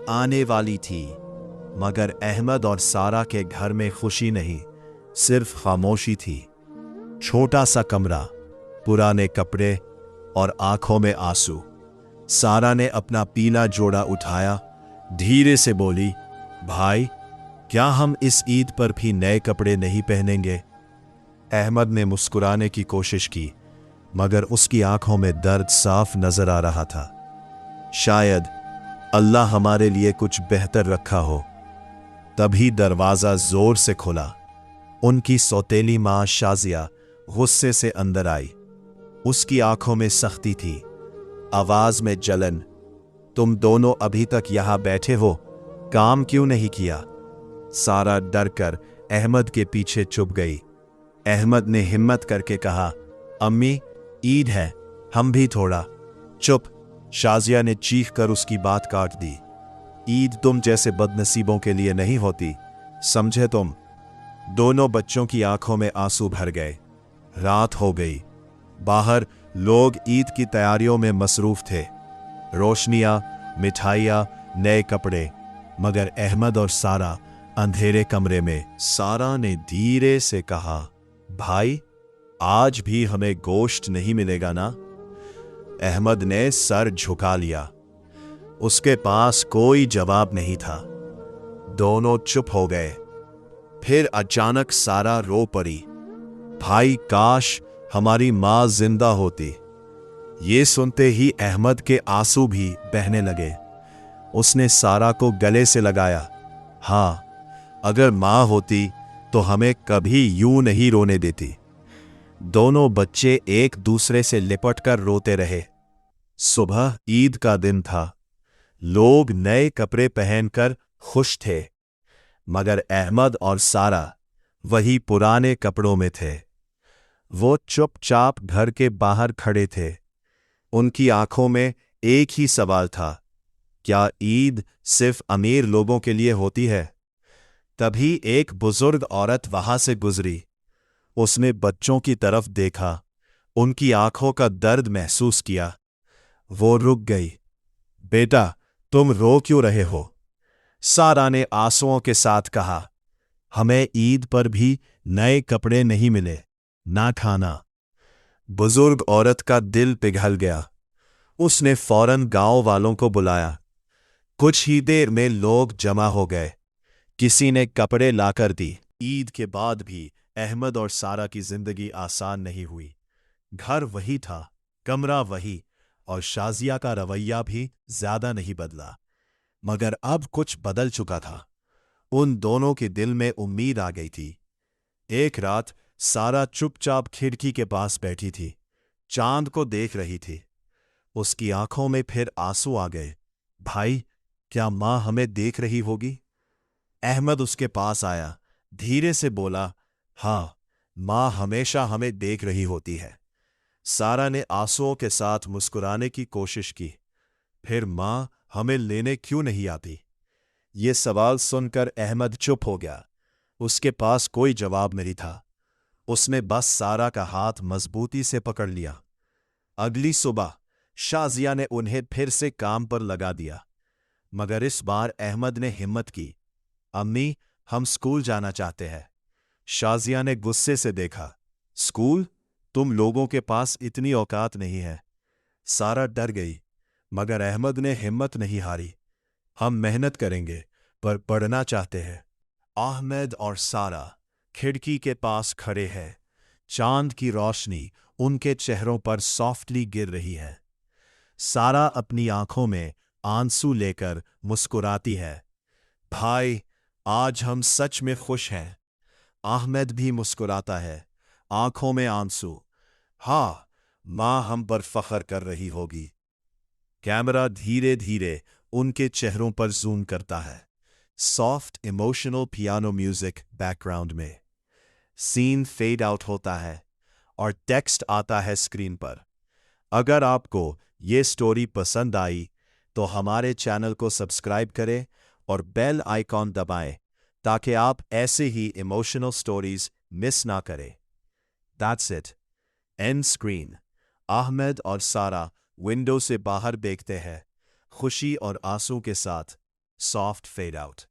आने वाली थी, मगर अहमद और सारा के घर में खुशी नहीं, सिर्फ खामोशी थी। छोटा सा कमरा, पुराने कपड़े और आंखों में आंसू। सारा ने अपना पीला जोड़ा उठाया, धीरे से बोली, भाई, क्या हम इस ईद पर भी नए कपड़े नहीं पहनेंगे? अहमद ने मुस्कुराने की कोशिश की, मगर उसकी आंखों में दर्द साफ नजर आ रहा था। शायद अल्लाह हमारे लिए कुछ बेहतर रखा हो। तभी दरवाजा जोर से खुला। उनकी सौतेली मां शाजिया गुस्से से अंदर आई। उसकी आंखों में सख्ती थी, आवाज में जलन। तुम दोनों अभी तक यहां बैठे हो, काम क्यों नहीं किया? सारा डर कर अहमद के पीछे छुप गई। अहमद ने हिम्मत करके कहा, अम्मी, ईद है, हम भी थोड़ा। चुप, शाजिया ने चीख कर उसकी बात काट दी। ईद तुम जैसे बदनसीबों के लिए नहीं होती, समझे तुम? दोनों बच्चों की आंखों में आंसू भर गए। रात हो गई। बाहर लोग ईद की तैयारियों में मसरूफ थे। रोशनियां, मिठाइयां, नए कपड़े, मगर अहमद और सारा अंधेरे कमरे में। सारा ने धीरे से कहा, भाई, आज भी हमें गोश्त नहीं मिलेगा ना? अहमद ने सर झुका लिया। उसके पास कोई जवाब नहीं था। दोनों चुप हो गए। फिर अचानक सारा रो पड़ी, भाई, काश हमारी मां जिंदा होती। ये सुनते ही अहमद के आंसू भी बहने लगे। उसने सारा को गले से लगाया। हाँ, अगर मां होती तो हमें कभी यूं नहीं रोने देती। दोनों बच्चे एक दूसरे से लिपट कर रोते रहे। सुबह ईद का दिन था। लोग नए कपड़े पहनकर खुश थे, मगर अहमद और सारा वही पुराने कपड़ों में थे। वो चुपचाप घर के बाहर खड़े थे। उनकी आंखों में एक ही सवाल था, क्या ईद सिर्फ अमीर लोगों के लिए होती है? तभी एक बुजुर्ग औरत वहां से गुजरी। उसने बच्चों की तरफ देखा, उनकी आंखों का दर्द महसूस किया। वो रुक गई। बेटा, तुम रो क्यों रहे हो? सारा ने आंसुओं के साथ कहा, हमें ईद पर भी नए कपड़े नहीं मिले, ना खाना। बुजुर्ग औरत का दिल पिघल गया। उसने फौरन गांव वालों को बुलाया। कुछ ही देर में लोग जमा हो गए। किसी ने कपड़े लाकर दी। ईद के बाद भी अहमद और सारा की जिंदगी आसान नहीं हुई। घर वही था, कमरा वही, और शाजिया का रवैया भी ज्यादा नहीं बदला। मगर अब कुछ बदल चुका था। उन दोनों के दिल में उम्मीद आ गई थी। एक रात सारा चुपचाप खिड़की के पास बैठी थी, चांद को देख रही थी। उसकी आंखों में फिर आंसू आ गए। भाई, क्या मां हमें देख रही होगी? अहमद उसके पास आया, धीरे से बोला, हां, मां हमेशा हमें देख रही होती है। सारा ने आंसुओं के साथ मुस्कुराने की कोशिश की। फिर मां हमें लेने क्यों नहीं आती? ये सवाल सुनकर अहमद चुप हो गया। उसके पास कोई जवाब नहीं था। उसने बस सारा का हाथ मजबूती से पकड़ लिया। अगली सुबह शाजिया ने उन्हें फिर से काम पर लगा दिया, मगर इस बार अहमद ने हिम्मत की। अम्मी, हम स्कूल जाना चाहते हैं। शाजिया ने गुस्से से देखा, स्कूल? तुम लोगों के पास इतनी औकात नहीं है। सारा डर गई, मगर अहमद ने हिम्मत नहीं हारी। हम मेहनत करेंगे, पर पढ़ना चाहते हैं। अहमद और सारा खिड़की के पास खड़े हैं। चांद की रोशनी उनके चेहरों पर सॉफ्टली गिर रही है। सारा अपनी आंखों में आंसू लेकर मुस्कुराती है। भाई, आज हम सच में खुश हैं। अहमद भी मुस्कुराता है, आंखों में आंसू। हाँ, मां हम पर फख्र कर रही होगी। कैमरा धीरे धीरे उनके चेहरों पर जूम करता है। Soft emotional piano music background में। सीन फेड आउट होता है और टेक्स्ट आता है स्क्रीन पर। अगर आपको ये स्टोरी पसंद आई तो हमारे चैनल को सब्सक्राइब करें और बेल आइकॉन दबाएं ताकि आप ऐसे ही इमोशनल स्टोरीज मिस ना करें। That's it. And screen. Ahmad और सारा विंडो से बाहर देखते हैं, खुशी और आंसू के साथ। soft fade out.